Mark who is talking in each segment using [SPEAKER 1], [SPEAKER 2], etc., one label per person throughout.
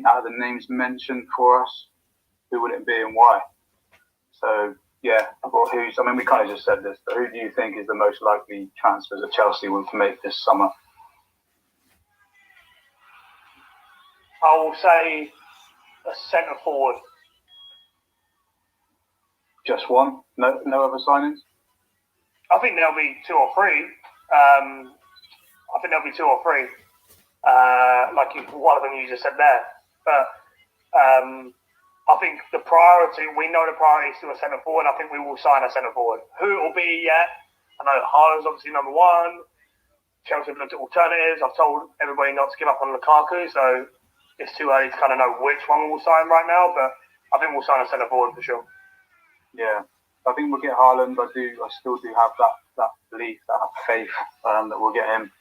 [SPEAKER 1] out of the names mentioned for us, who would it be and why? So, yeah, I mean, we kind of just said this, but who do you think is the most likely transfers that Chelsea will make this summer?
[SPEAKER 2] I will say a centre forward.
[SPEAKER 1] Just one? No other signings?
[SPEAKER 2] I think there'll be two or three. Like one of them you just said there. But I think we know the priority is to a centre forward. I think we will sign a centre forward. Who it will be yet? I know Haaland's obviously number one. Chelsea have looked at alternatives. I've told everybody not to give up on Lukaku, so it's too early to kind of know which one we'll sign right now. But I think we'll sign a centre forward for sure.
[SPEAKER 1] Yeah, I think we'll get Haaland. I still do have that belief, that faith that we'll get him.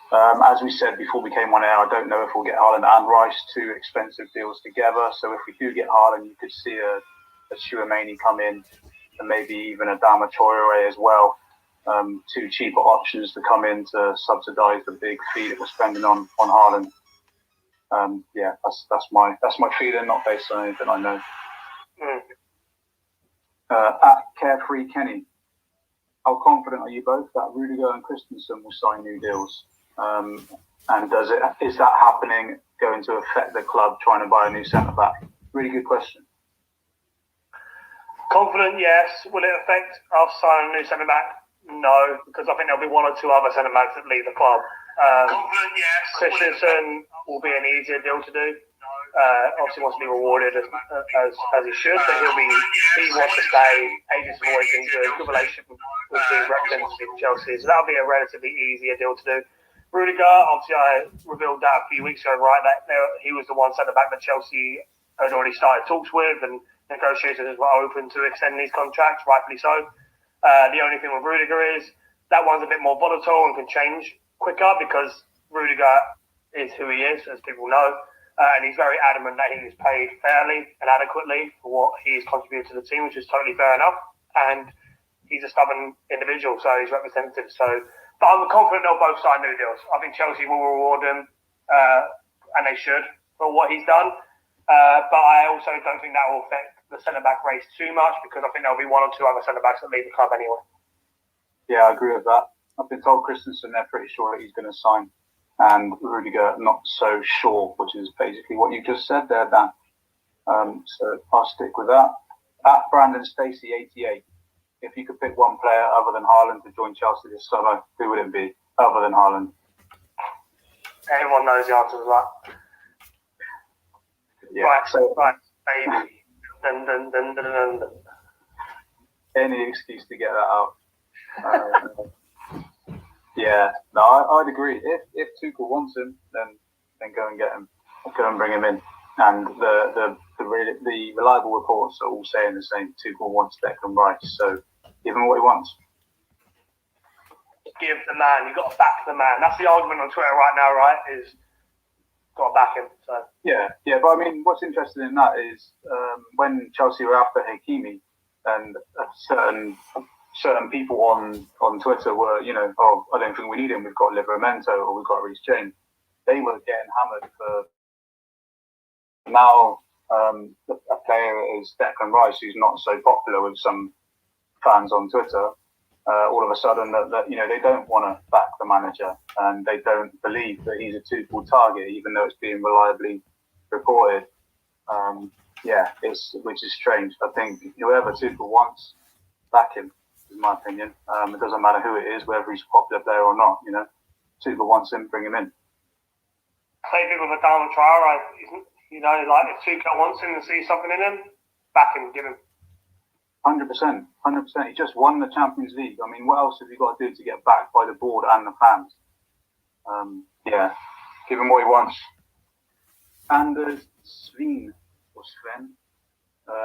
[SPEAKER 1] As we said before we came on air, I don't know if we'll get Haaland and Rice, two expensive deals together. So if we do get Haaland, you could see a Tchouaméni come in, and maybe even a Adama Traoré as well. Two cheaper options to come in to subsidise the big fee that we're spending on Haaland. Yeah, that's my feeling, not based on anything I know. At Carefree Kenny, how confident are you both that Rudiger and Christensen will sign new deals? And is that happening, going to affect the club trying to buy a new centre-back? Really good question.
[SPEAKER 2] Confident, yes. Will it affect us signing a new centre-back? No, because I think there'll be one or two other centre-backs that leave the club. Confident, yes. Christensen will be an easier deal to do. Obviously wants to be rewarded as he should, but he wants to stay. Agents have always been good relationship with the representative of Chelsea, so that'll be a relatively easier deal to do. Rudiger, obviously I revealed that a few weeks ago, right, that he was the one centre-back that Chelsea had already started talks with, and negotiators were open to extending these contracts, rightfully so. The only thing with Rudiger is that one's a bit more volatile and can change quicker because Rudiger is who he is, as people know. And he's very adamant that he is paid fairly and adequately for what he's contributed to the team, which is totally fair enough. And he's a stubborn individual, so he's representative. But I'm confident they'll both sign new deals. I think Chelsea will reward him, and they should, for what he's done. But I also don't think that will affect the centre-back race too much, because I think there'll be one or two other centre-backs that leave the club anyway.
[SPEAKER 1] Yeah, I agree with that. I've been told Christensen, they're pretty sure that he's going to sign. And Rudiger, not so sure, which is basically what you just said there, Dan. So I'll stick with that. At Brandon Stacey, 88. If you could pick one player other than Haaland to join Chelsea this summer, who would it be, other than Haaland?
[SPEAKER 2] Everyone knows the answer to that.
[SPEAKER 1] Yeah.
[SPEAKER 2] Right, baby. Dun.
[SPEAKER 1] Any excuse to get that out. Yeah, no, I'd agree. If Tuchel wants him, then go and get him. Go and bring him in. And the reliable reports are all saying the same. Tuchel wants Declan Rice, so give him what he wants.
[SPEAKER 2] Give the man. You've got to back the man. That's the argument on Twitter right now, right? Is got to back him. So
[SPEAKER 1] yeah. But I mean, what's interesting in that is when Chelsea were after Hakimi, and certain people on Twitter were, I don't think we need him. We've got Livramento or we've got Reece James. They were getting hammered for now. A player is Declan Rice, who's not so popular with some fans on Twitter. All of a sudden, that they don't want to back the manager, and they don't believe that he's a Tuchel target, even though it's being reliably reported. Which is strange. I think whoever Tuchel wants, back him. In my opinion, it doesn't matter who it is, whether he's a popular player or not. Tuchel wants him, bring him in.
[SPEAKER 2] Same thing with Adama Traoré. If Tuchel wants him and sees something in him, back him, give him.
[SPEAKER 1] 100%. He just won the Champions League. I mean, what else have you got to do to get backed by the board and the fans? Give him what he wants. And Sven.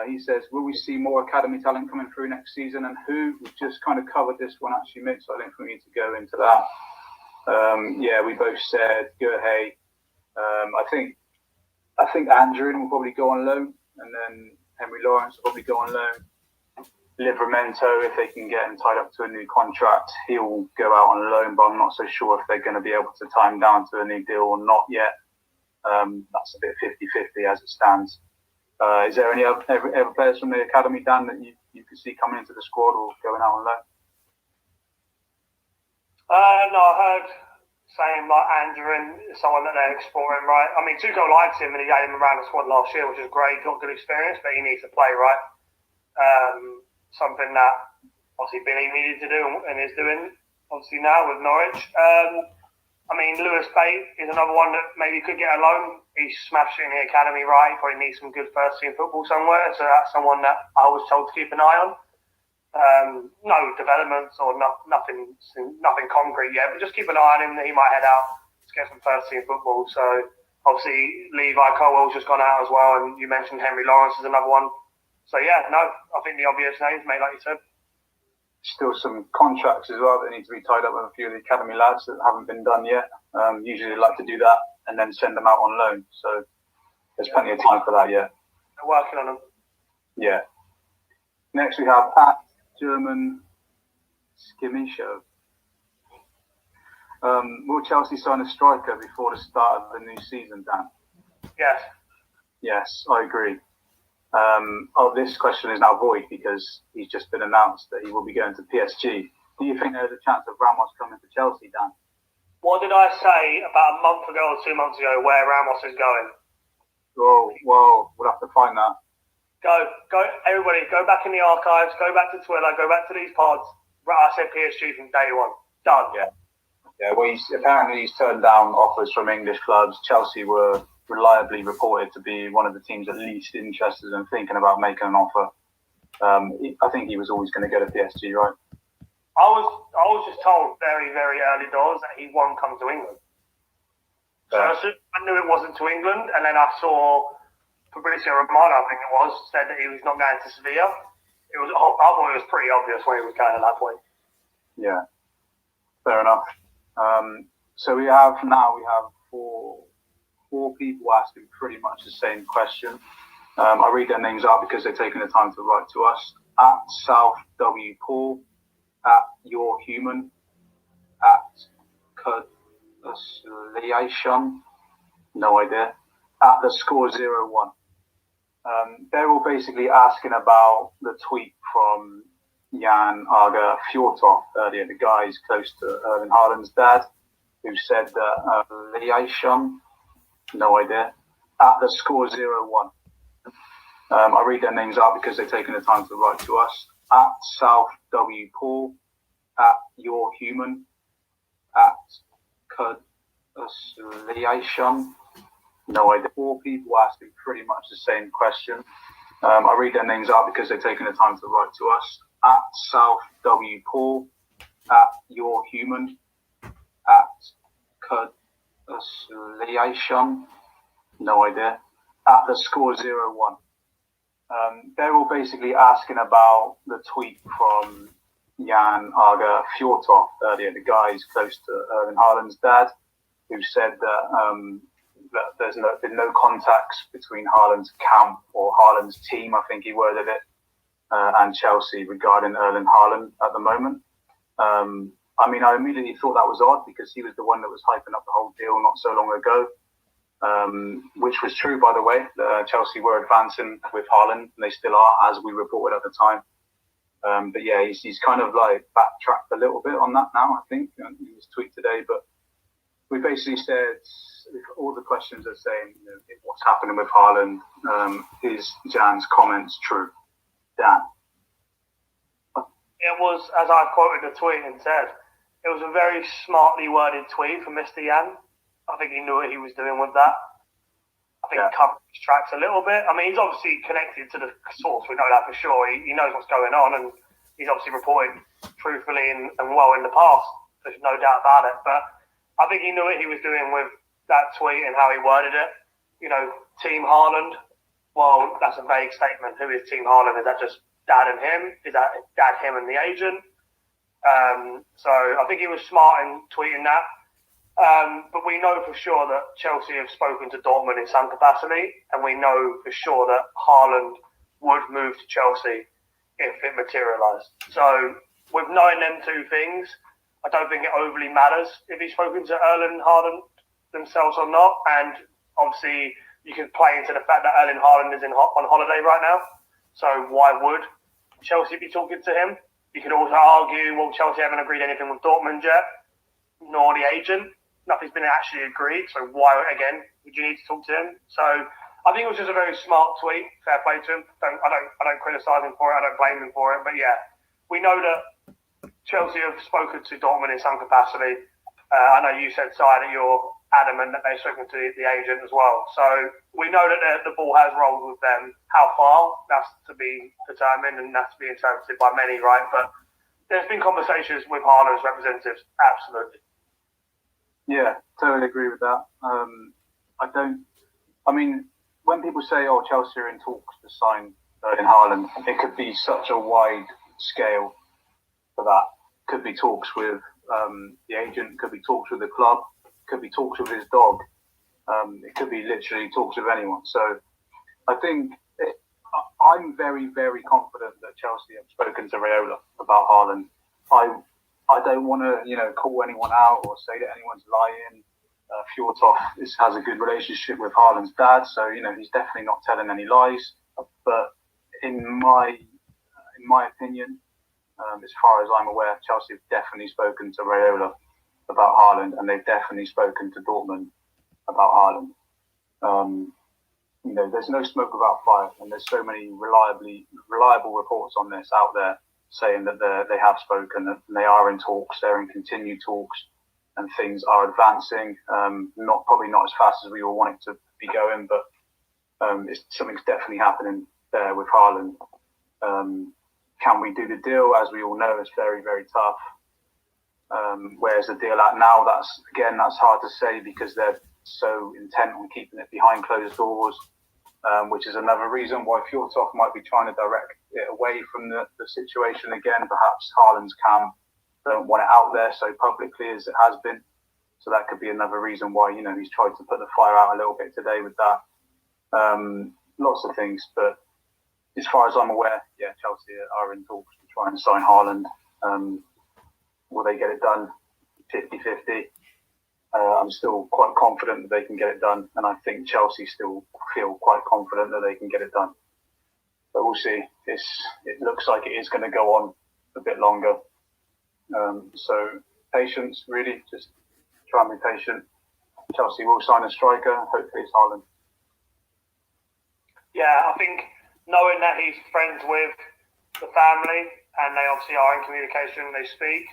[SPEAKER 1] He says, will we see more academy talent coming through next season, and who? We've just kind of covered this one actually, Mick, so I don't think we need to go into that. We both said Guehi. I think Andrew will probably go on loan, and then Henry Lawrence will probably go on loan. Livramento, if they can get him tied up to a new contract, he'll go out on loan, but I'm not so sure if they're going to be able to tie him down to a new deal or not yet. That's a bit 50-50 as it stands. Is there any other players from the academy, Dan, that you could see coming into the squad or going out on loan?
[SPEAKER 2] No, I heard saying like Andrew is someone that they're exploring, right? I mean, Tuchel likes him and he had him around the squad last year, which is great, got good experience, but he needs to play, right? Something that obviously Billy needed to do and is doing, obviously now with Norwich. I mean, Lewis Bate is another one that maybe could get a loan. He's smashed it in the academy, right? He probably needs some good first team football somewhere, so that's someone that I was told to keep an eye on. No developments or nothing concrete yet, but just keep an eye on him that he might head out to get some first team football. So obviously Levi Colwell's just gone out as well, and you mentioned Henry Lawrence is another one. So yeah, no, I think the obvious names, mate, like you said.
[SPEAKER 1] Still some contracts as well that need to be tied up with a few of the academy lads that haven't been done yet. Usually they like to do that and then send them out on loan. So there's plenty of time for that yet.
[SPEAKER 2] They're working on them.
[SPEAKER 1] Yeah. Next we have at German Skimisho. Will Chelsea sign a striker before the start of the new season, Dan?
[SPEAKER 2] Yes.
[SPEAKER 1] Yes, I agree. This question is now void because he's just been announced that he will be going to PSG. Do you think there's a chance of Ramos coming to Chelsea, Dan?
[SPEAKER 2] What did I say about a month ago or 2 months ago where Ramos is going?
[SPEAKER 1] Oh, well, we'll have to find that.
[SPEAKER 2] Go, everybody, go back in the archives, go back to Twitter, go back to these pods. I said PSG from day one. Done.
[SPEAKER 1] Yeah. Well, apparently he's turned down offers from English clubs. Chelsea were reliably reported to be one of the teams at least interested in thinking about making an offer. I think he was always going to go to PSG, right?
[SPEAKER 2] I was just told very, very early doors that he won't come to England. So I knew it wasn't to England, and then I saw Fabrizio Romano, I think it was, said that he was not going to Sevilla. I thought it was pretty obvious where he was going at that point.
[SPEAKER 1] Yeah, fair enough. So we have four people asking pretty much the same question. I read their names out because they're taking the time to write to us. At South W. Paul, at Your Human, at Consolation, no idea, at the Score 01. They're all basically asking about the tweet from Jan Arga Fjortov earlier, the guy who's close to Erling Haaland's dad, who said that liaison, no idea, at the Score 01. I read their names out because they're taking the time to write to us. At South W. Paul, at Your Human, at Consolation, no idea. Four people asking pretty much the same question. I read their names out because they're taking the time to write to us. At South W. Paul, at Your Human, at Consolation, no idea, at the Score 01. They're all basically asking about the tweet from Jan Arga Fjortov earlier, the guy who's close to Erling Haaland's dad, who said that there's been no contacts between Haaland's camp or Haaland's team, I think he worded it, and Chelsea regarding Erling Haaland at the moment. I mean, I immediately thought that was odd because he was the one that was hyping up the whole deal not so long ago, which was true, by the way. Chelsea were advancing with Haaland, and they still are, as we reported at the time. But yeah, he's kind of like backtracked a little bit on that now, I think, in his tweet today. But we basically said all the questions are saying, you know, what's happening with Haaland. Is Jan's comments true? Dan?
[SPEAKER 2] It was, as I quoted the tweet and said, it was a very smartly worded tweet from Mr. Jan. I think he knew what he was doing with that. I think he covered his tracks a little bit. I mean, he's obviously connected to the source. We know that for sure. He knows what's going on, and he's obviously reported truthfully and well in the past. There's no doubt about it. But I think he knew what he was doing with that tweet and how he worded it. You know, Team Haaland. Well, that's a vague statement. Who is Team Haaland? Is that just Dad and him? Is that Dad, him, and the agent? So I think he was smart in tweeting that. But we know for sure that Chelsea have spoken to Dortmund in some capacity, and we know for sure that Haaland would move to Chelsea if it materialised. So with knowing them two things, I don't think it overly matters if he's spoken to Erling Haaland themselves or not. And obviously you can play into the fact that Erling Haaland is on holiday right now. So why would Chelsea be talking to him? You could also argue, well, Chelsea haven't agreed anything with Dortmund yet, nor the agent. Nothing's been actually agreed. So why, again, would you need to talk to him? So I think it was just a very smart tweet. Fair play to him. I don't criticise him for it. I don't blame him for it. But yeah, we know that Chelsea have spoken to Dortmund in some capacity. I know you said, Si, that you're adamant that they've spoken to the agent as well. So we know that the ball has rolled with them. How far? That's to be determined and that's to be interpreted by many, right? But there's been conversations with Haaland's representatives. Absolutely.
[SPEAKER 1] Yeah, totally agree with that. When people say, "Oh, Chelsea are in talks to sign Erling Haaland," it could be such a wide scale for that. Could be talks with the agent, could be talks with the club, could be talks with his dog. It could be literally talks with anyone. So I think I'm very, very confident that Chelsea have spoken to Raiola about Haaland. I don't want to, call anyone out or say that anyone's lying. Fjortov has a good relationship with Haaland's dad, so he's definitely not telling any lies. But in my opinion, as far as I'm aware, Chelsea have definitely spoken to Raiola about Haaland, and they've definitely spoken to Dortmund about Haaland. There's no smoke without fire, and there's so many reliable reports on this out there saying that they have spoken, and they are in talks, they're in continued talks, and things are advancing. Probably not as fast as we all want it to be going, but something's definitely happening there with Haaland. Can we do the deal? As we all know, it's very, very tough. Where's the deal at now? That's hard to say because they're so intent on keeping it behind closed doors, which is another reason why Fjortov might be trying to direct it away from the situation again. Perhaps Haaland's camp don't want it out there so publicly as it has been. So that could be another reason why, he's tried to put the fire out a little bit today with that. Lots of things, but as far as I'm aware, Chelsea are in talks to try and sign Haaland. Will they get it done 50-50? I'm still quite confident that they can get it done, and I think Chelsea still feel quite confident that they can get it done. But we'll see. It looks like it is going to go on a bit longer. So patience, really, just try and be patient. Chelsea will sign a striker. Hopefully it's Haaland.
[SPEAKER 2] Yeah, I think knowing that he's friends with the family and they obviously are in communication, they speak.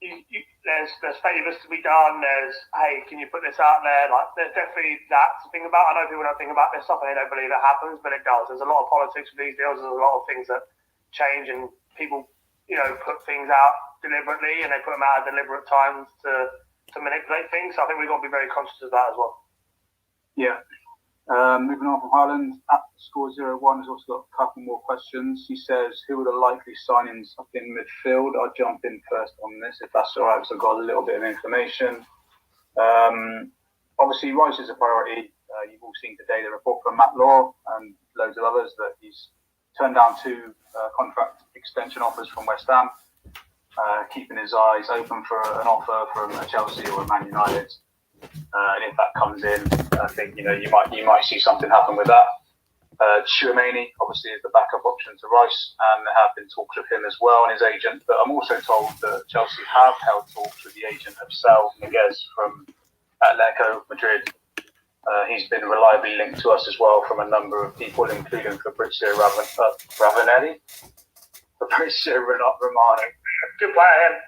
[SPEAKER 2] There's favours to be done. There's, hey, can you put this out there? Like, there's definitely that to think about. I know people don't think about this stuff and they don't believe it happens, but it does. There's a lot of politics with these deals. There's a lot of things that change, and people, put things out deliberately, and they put them out at deliberate times to manipulate things. So I think we've got to be very conscious of that as well.
[SPEAKER 1] Yeah. Moving on from Haaland, at Score01 has also got a couple more questions. He says, who are the likely signings up in midfield? I'll jump in first on this, if that's all right, because I've got a little bit of information. Obviously, Rice is a priority. You've all seen today the report from Matt Law and loads of others that he's turned down 2 contract extension offers from West Ham, keeping his eyes open for an offer from Chelsea or Man United. And if that comes in, I think you might see something happen with that. Tchouameni obviously is the backup option to Rice, and there have been talks with him as well and his agent. But I'm also told that Chelsea have held talks with the agent of Saul Niguez from Atletico Madrid. He's been reliably linked to us as well from a number of people, including Fabrizio Ravanelli, Fabrizio Romano.
[SPEAKER 2] Good player.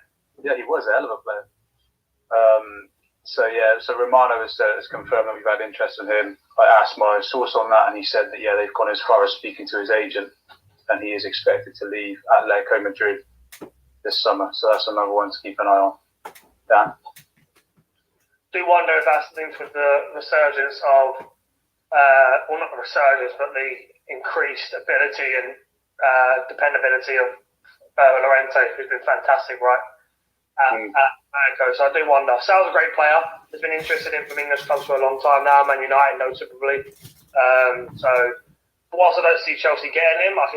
[SPEAKER 1] Yeah, he was a hell of a player. So Romano has confirmed that we've had interest in him. I asked my source on that, and he said that they've gone as far as speaking to his agent, and he is expected to leave Atletico Madrid this summer. So that's another one to keep an eye on. Dan?
[SPEAKER 2] Do wonder if that's linked with the resurgence of, well, not the resurgence, but the increased ability and dependability of Llorente, who's been fantastic, right? So I do wonder. Sal's a great player. Has been interested in from English clubs for a long time now. Man United, notably. So whilst I don't see Chelsea getting him, I can